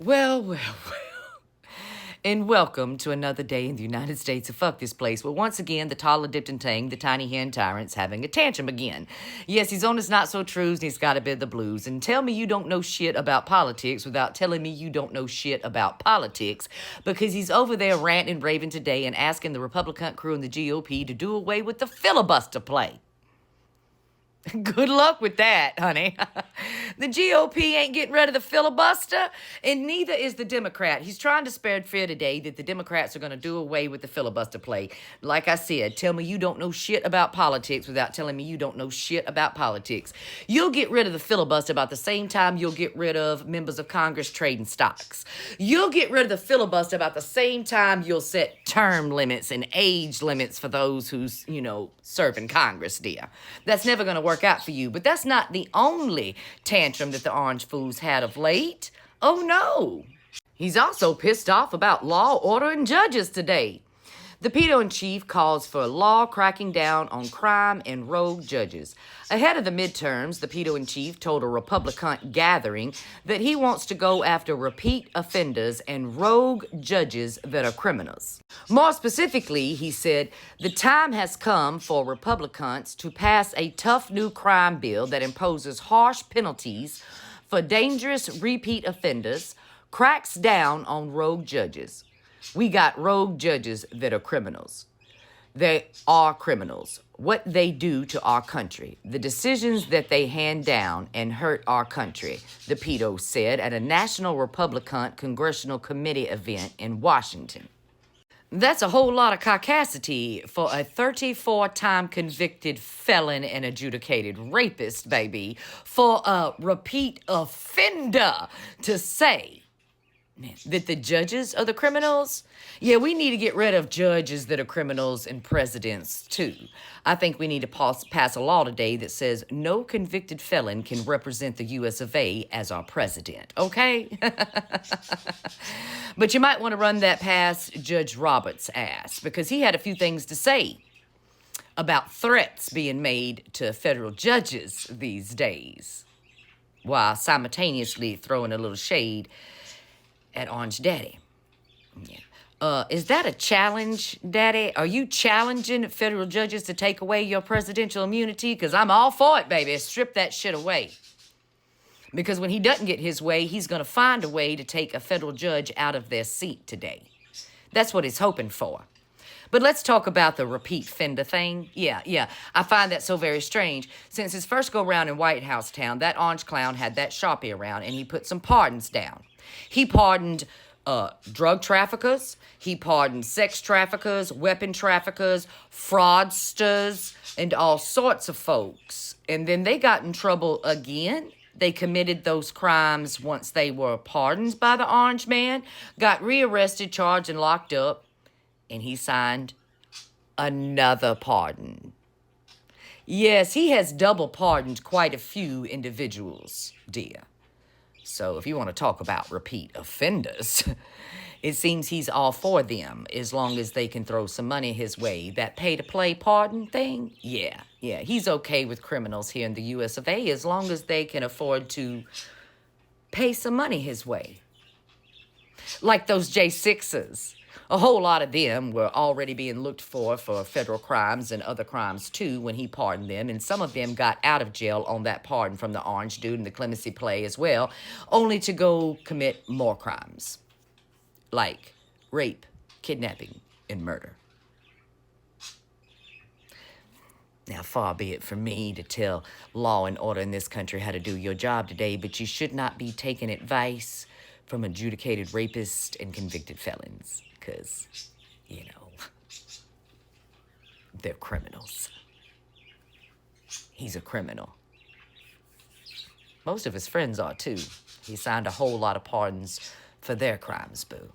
Well, well, well. And welcome to another day in the United States of Fuck This Place, where once again the tall Lipton Tang, the tiny hen tyrant's having a tantrum again. Yes, he's on his not so trues and he's got a bit of the blues. And tell me you don't know shit about politics without telling me you don't know shit about politics, because he's over there ranting and raving today and asking the Republican crew and the GOP to do away with the filibuster play. Good luck with that, honey. The GOP ain't getting rid of the filibuster, and neither is the Democrat. He's trying to spread fear today that the Democrats are going to do away with the filibuster play. Like I said, tell me you don't know shit about politics without telling me you don't know shit about politics. You'll get rid of the filibuster about the same time you'll get rid of members of Congress trading stocks. You'll get rid of the filibuster about the same time you'll set term limits and age limits for those who's, serve in Congress, dear. That's never going to work out for you. But that's not the only tantrum that the Orange Fool's had of late. Oh, no. He's also pissed off about law, order, and judges today. The pedo-in-chief calls for law cracking down on crime and rogue judges. Ahead of the midterms, the pedo-in-chief told a Republican gathering that he wants to go after repeat offenders and rogue judges that are criminals. More specifically, he said, the time has come for Republicans to pass a tough new crime bill that imposes harsh penalties for dangerous repeat offenders, cracks down on rogue judges. We got rogue judges that are criminals. They are criminals. What they do to our country, the decisions that they hand down and hurt our country, the pedo said at a National Republican Congressional Committee event in Washington. That's a whole lot of caucasity for a 34-time convicted felon and adjudicated rapist, baby, for a repeat offender to say that the judges are the criminals? Yeah, we need to get rid of judges that are criminals and presidents, too. I think we need to pass a law today that says no convicted felon can represent the U.S. of A. as our president, okay? But you might want to run that past Judge Roberts' ass, because he had a few things to say about threats being made to federal judges these days, while simultaneously throwing a little shade at Orange Daddy. Yeah. Is that a challenge, Daddy? Are you challenging federal judges to take away your presidential immunity? Because I'm all for it, baby. Strip that shit away. Because when he doesn't get his way, he's going to find a way to take a federal judge out of their seat today. That's what he's hoping for. But let's talk about the repeat offender thing. Yeah. I find that so very strange. Since his first go-round in White House town, that orange clown had that Sharpie around, and he put some pardons down. He pardoned drug traffickers. He pardoned sex traffickers, weapon traffickers, fraudsters, and all sorts of folks. And then they got in trouble again. They committed those crimes once they were pardoned by the Orange Man, got rearrested, charged, and locked up, and he signed another pardon. Yes, he has double pardoned quite a few individuals, dear. So if you want to talk about repeat offenders, it seems he's all for them as long as they can throw some money his way. That pay-to-play pardon thing? Yeah. He's okay with criminals here in the U.S. of A. as long as they can afford to pay some money his way. Like those J6s. A whole lot of them were already being looked for federal crimes and other crimes, too, when he pardoned them. And some of them got out of jail on that pardon from the Orange Dude and the clemency play as well, only to go commit more crimes, like rape, kidnapping, and murder. Now, far be it from me to tell law and order in this country how to do your job today, but you should not be taking advice from adjudicated rapists and convicted felons. Because, they're criminals. He's a criminal. Most of his friends are, too. He signed a whole lot of pardons for their crimes, boo.